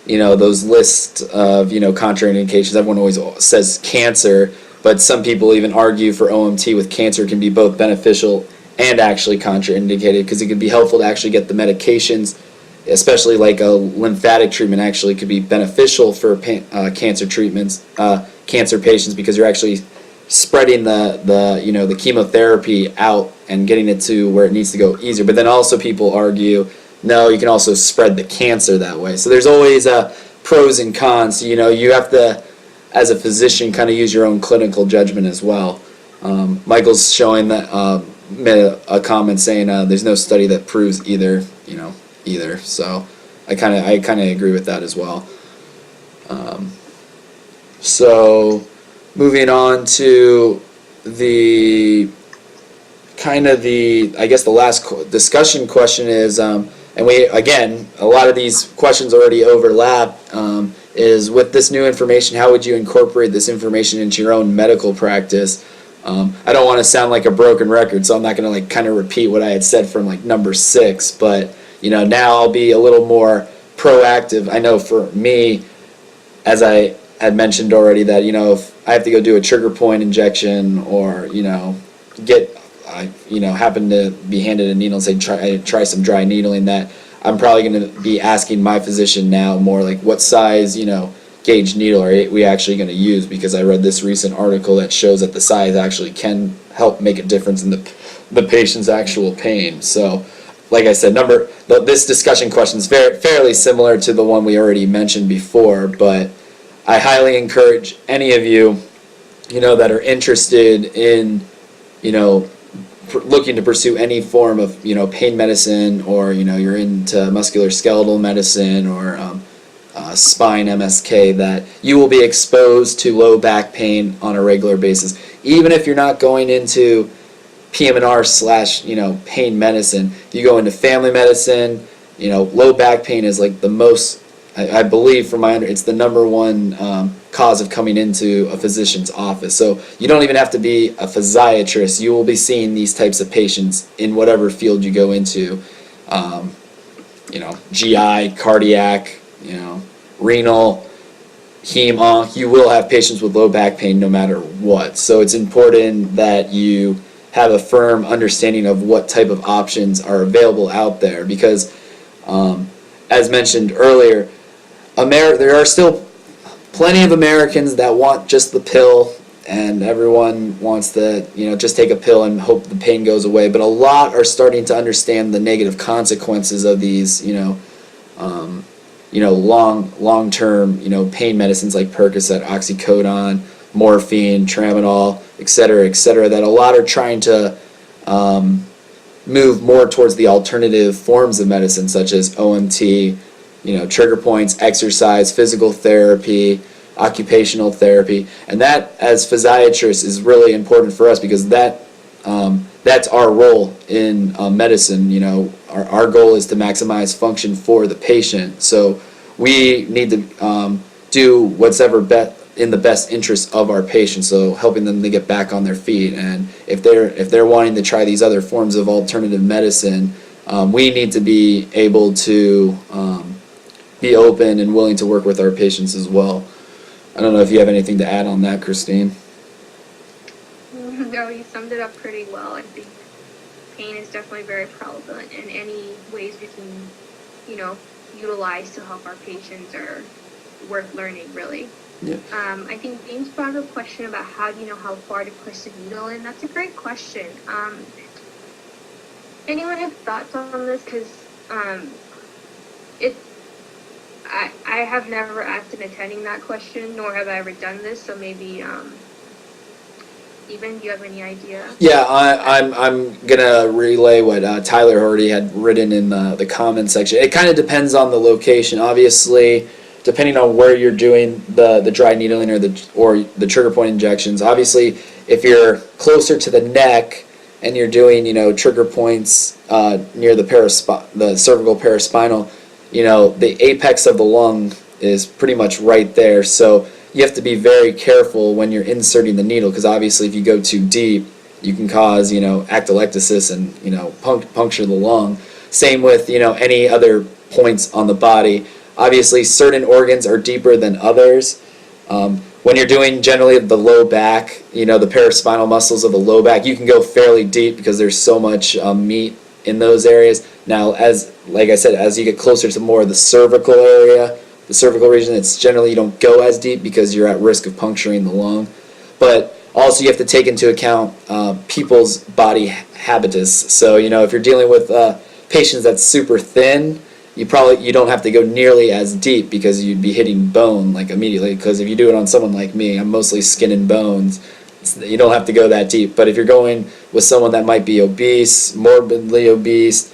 you know, those lists of, you know, contraindications. Everyone always says cancer, but some people even argue for OMT with cancer can be both beneficial and actually contraindicated, because it could be helpful to actually get the medications, especially like a lymphatic treatment actually could be beneficial for cancer treatments, cancer patients, because you're actually spreading the you know, the chemotherapy out and getting it to where it needs to go easier. But then also people argue, no, you can also spread the cancer that way. So there's always pros and cons. So, you know, you have to, as a physician, kind of use your own clinical judgment as well. Michael's showing that made a comment saying there's no study that proves either, you know, either. So I kind of agree with that as well. So moving on to the I guess the last discussion question is, and we, again, a lot of these questions already overlap, is with this new information, how would you incorporate this information into your own medical practice? I don't want to sound like a broken record, so I'm not going to like kind of repeat what I had said from like number 6, but you know, now I'll be a little more proactive. I know for me, as I had mentioned already, that, you know, if I have to go do a trigger point injection, or, you know, you know, happen to be handed a needle and say try some dry needling, that I'm probably going to be asking my physician now more like, what size, you know, gauge needle are we actually going to use, because I read this recent article that shows that the size actually can help make a difference in the patient's actual pain. So like I said, this discussion question is fairly similar to the one we already mentioned before, but I highly encourage any of you, you know, that are interested in, you know, looking to pursue any form of, you know, pain medicine, or, you know, you're into musculoskeletal medicine, or spine MSK, that you will be exposed to low back pain on a regular basis. Even if you're not going into PM&R / you know, pain medicine, if you go into family medicine, you know, low back pain is like the most, I believe from it's the number one cause of coming into a physician's office. So you don't even have to be a physiatrist. You will be seeing these types of patients in whatever field you go into. You know, GI, cardiac, you know, renal, heme, you will have patients with low back pain no matter what. So it's important that you have a firm understanding of what type of options are available out there, because as mentioned earlier, there are still plenty of Americans that want just the pill, and everyone wants to, you know, just take a pill and hope the pain goes away. But a lot are starting to understand the negative consequences of these, you know, long-term, you know, pain medicines like Percocet, oxycodone, morphine, tramadol, et cetera, that a lot are trying to move more towards the alternative forms of medicine, such as OMT, you know, trigger points, exercise, physical therapy, occupational therapy. And that, as physiatrists, is really important for us, because that's our role in medicine. You know, our goal is to maximize function for the patient. So we need to do what's ever in the best interest of our patients, so helping them to get back on their feet. And if they're wanting to try these other forms of alternative medicine, we need to be able to be open and willing to work with our patients as well. I don't know if you have anything to add on that, Christine. No, you summed it up pretty well. I think pain is definitely very prevalent, and any ways we can, you know, utilize to help our patients are worth learning, really. Yeah. I think James brought up a question about how do you know how far to push the needle in. That's a great question. Anyone have thoughts on this? Because it, I have never asked an attending that question, nor have I ever done this. So maybe, Stephen, do you have any idea? Yeah, I'm gonna relay what Tyler already had written in the comment section. It kind of depends on the location, obviously, depending on where you're doing the dry needling or the trigger point injections. Obviously, if you're closer to the neck and you're doing trigger points near the cervical paraspinal, the apex of the lung is pretty much right there. So you have to be very careful when you're inserting the needle, because obviously if you go too deep, you can cause atelectasis and puncture the lung. Same with any other points on the body. Obviously, certain organs are deeper than others. When you're doing generally the low back, the paraspinal muscles of the low back, you can go fairly deep because there's so much meat in those areas. Now, like I said, as you get closer to more of the cervical area, the cervical region, it's generally you don't go as deep because you're at risk of puncturing the lung. But also you have to take into account people's body habitus. So if you're dealing with patients that's super thin, you don't have to go nearly as deep because you'd be hitting bone like immediately. Because if you do it on someone like me, I'm mostly skin and bones. You don't have to go that deep. But if you're going with someone that might be obese, morbidly obese,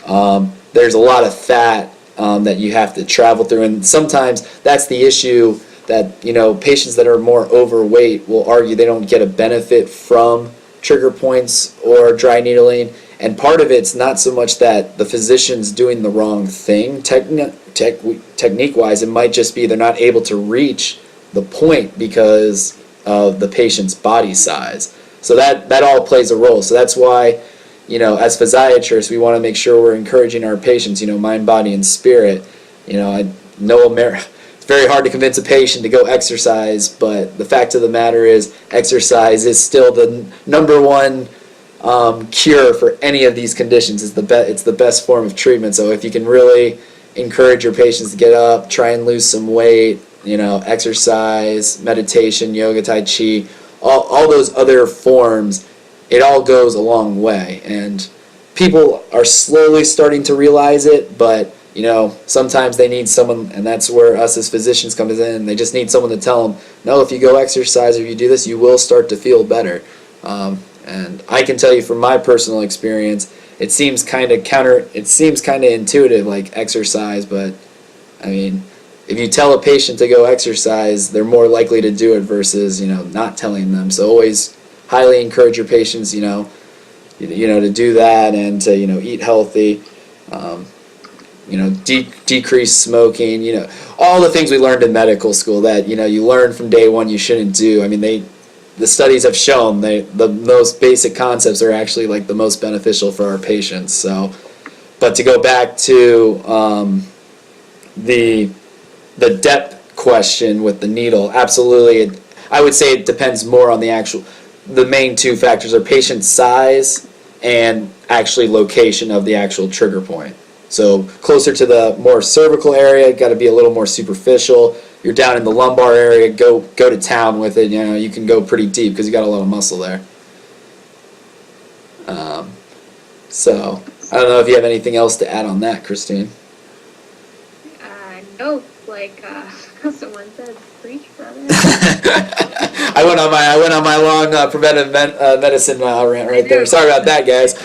there's a lot of fat that you have to travel through, and sometimes that's the issue that patients that are more overweight will argue they don't get a benefit from trigger points or dry needling. And part of it's not so much that the physician's doing the wrong thing technique-wise. It might just be they're not able to reach the point because of the patient's body size. So that all plays a role. So that's why as physiatrists, we want to make sure we're encouraging our patients, mind, body, and spirit. I know it's very hard to convince a patient to go exercise, but the fact of the matter is exercise is still the number one cure for any of these conditions. It's the best form of treatment. So if you can really encourage your patients to get up, try and lose some weight, exercise, meditation, yoga, tai chi, all those other forms, it all goes a long way. And people are slowly starting to realize it, but sometimes they need someone, and that's where us as physicians comes in. They just need someone to tell them, no, if you go exercise or if you do this, you will start to feel better. And I can tell you from my personal experience, it seems kind of intuitive, like exercise, but I mean, if you tell a patient to go exercise, they're more likely to do it versus not telling them. So always highly encourage your patients to do that, and to eat healthy, decrease smoking, all the things we learned in medical school that you learn from day one you shouldn't do. I mean, the studies have shown the most basic concepts are actually like the most beneficial for our patients. So, but to go back to the depth question with the needle, absolutely, I would say it depends more on the main two factors are patient size and actually location of the actual trigger point. So closer to the more cervical area, got to be a little more superficial. You're down in the lumbar area, go to town with it. You can go pretty deep because you got a lot of muscle there. So I don't know if you have anything else to add on that, Christine. No, like someone said, preach, brother. I went on my long preventive medicine rant right there. Sorry about that, guys.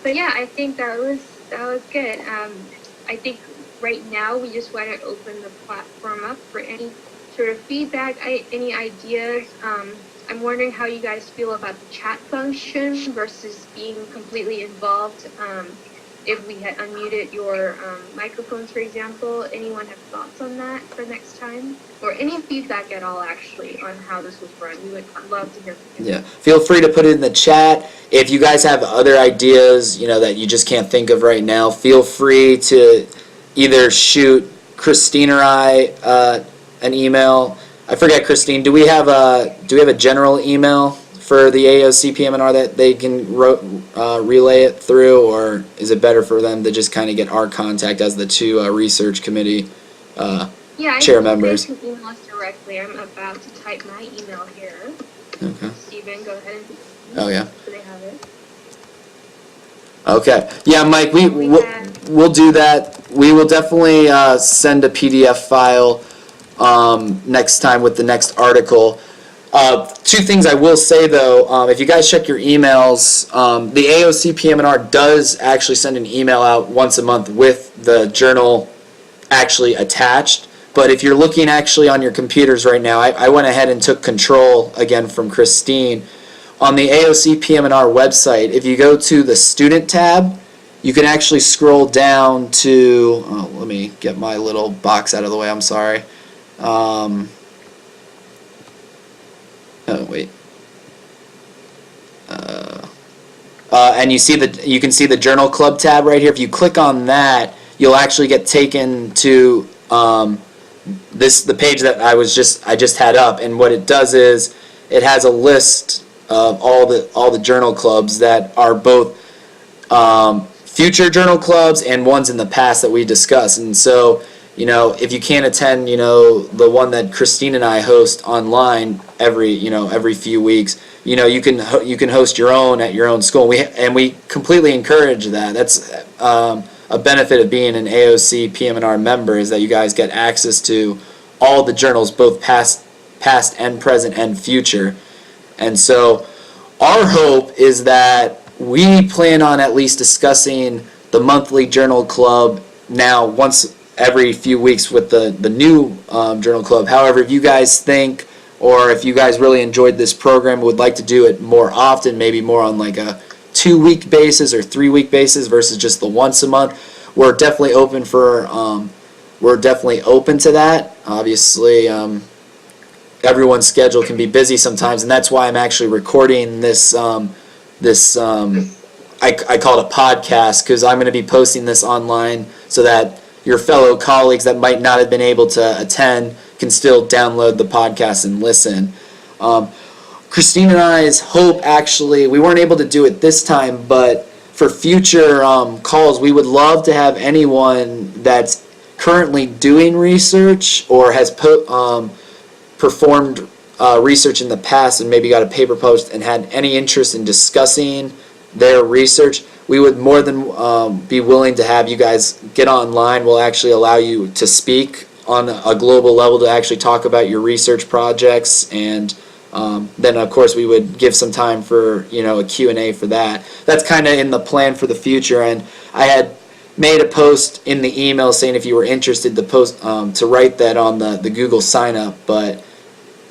But yeah, I think that was good. I think right now we just want to open the platform up for any sort of feedback, any ideas. I'm wondering how you guys feel about the chat function versus being completely involved. If we had unmuted your microphones, for example, anyone have thoughts on that for next time? Or any feedback at all, actually, on how this was run? We would love to hear from you. Yeah, feel free to put it in the chat. If you guys have other ideas, that you just can't think of right now, feel free to either shoot Christine or I an email. I forget, Christine, do we have a general email for the AOCPMR that they can relay it through, or is it better for them to just kind of get our contact as the two research committee Yeah, chair I think members. they can email us directly. I'm about to type my email here. Okay. Steven, go ahead and. Oh, yeah. So they have it. Okay. Yeah, Mike, we'll do that. We will definitely send a PDF file next time with the next article. Two things I will say, though. If you guys check your emails, the AOCPMR does actually send an email out once a month with the journal actually attached. But if you're looking actually on your computers right now, I went ahead and took control again from Christine. On the AOCPMR website, if you go to the student tab, you can actually scroll down to, let me get my little box out of the way, I'm sorry. Oh, wait. And you can see the Journal Club tab right here. If you click on that, you'll actually get taken to the page that I just had up. And what it does is it has a list of all the journal clubs that are both future journal clubs and ones in the past that we discuss. And so, if you can't attend, the one that Christine and I host online every few weeks, you can host your own at your own school. We completely encourage that. That's a benefit of being an AOC PM&R member, is that you guys get access to all the journals, both past and present and future. And so our hope is that we plan on at least discussing the monthly journal club now once every few weeks with the new journal club. However, if you guys think, or if you guys really enjoyed this program, would like to do it more often, maybe more on like a 2-week basis or 3-week basis versus just the once a month, we're definitely open to that. Obviously, everyone's schedule can be busy sometimes, and that's why I'm actually recording this I call it a podcast, because I'm going to be posting this online so that your fellow colleagues that might not have been able to attend can still download the podcast and listen. Christine and I's hope, actually, we weren't able to do it this time, but for future calls, we would love to have anyone that's currently doing research or has performed research in the past and maybe got a paper published and had any interest in discussing their research. We would more than be willing to have you guys get online. We'll actually allow you to speak on a global level to actually talk about your research projects, and then of course we would give some time for a Q&A for that. That's kind of in the plan for the future, and I had made a post in the email saying if you were interested to write that on the Google sign up. But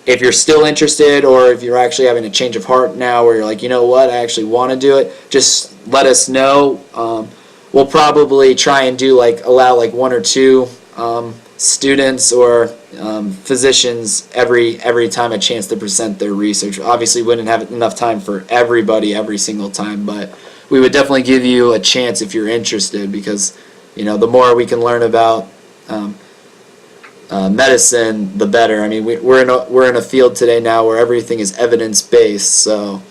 if you're still interested, or if you're actually having a change of heart now where you're like, you know what, I actually want to do it, just let us know. We'll probably try and allow 1 or 2 students or physicians every time a chance to present their research. Obviously, we wouldn't have enough time for everybody every single time, but we would definitely give you a chance if you're interested, because the more we can learn about medicine, the better. I mean, we're in a field today now where everything is evidence-based, so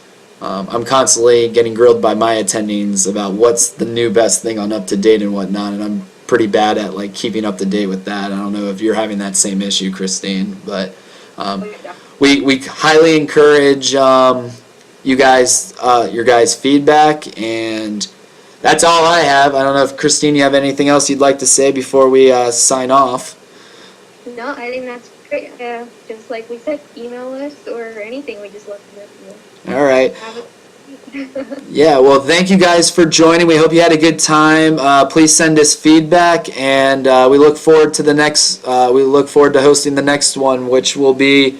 I'm constantly getting grilled by my attendings about what's the new best thing on UpToDate and whatnot, and I'm pretty bad at keeping up to date with that. I don't know if you're having that same issue, Christine, but we highly encourage you guys your guys' feedback, and that's all I have. I don't know if Christine, you have anything else you'd like to say before we sign off? No, I think that's great. Just like we said, email us or anything. We just love to hear from you. All right. Have a Yeah, well, thank you guys for joining. We hope you had a good time. Please send us feedback, and we look forward to the next. We look forward to hosting the next one, which will be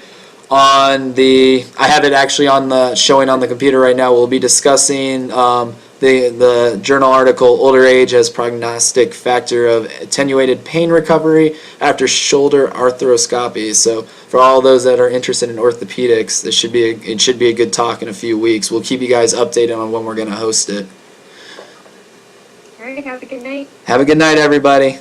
on the. I have it actually showing on the computer right now. We'll be discussing the journal article "Older Age as Prognostic Factor of Attenuated Pain Recovery After Shoulder Arthroscopy." So, for all those that are interested in orthopedics, it should be a good talk in a few weeks. We'll keep you guys updated on when we're going to host it. All right, have a good night. Have a good night, everybody.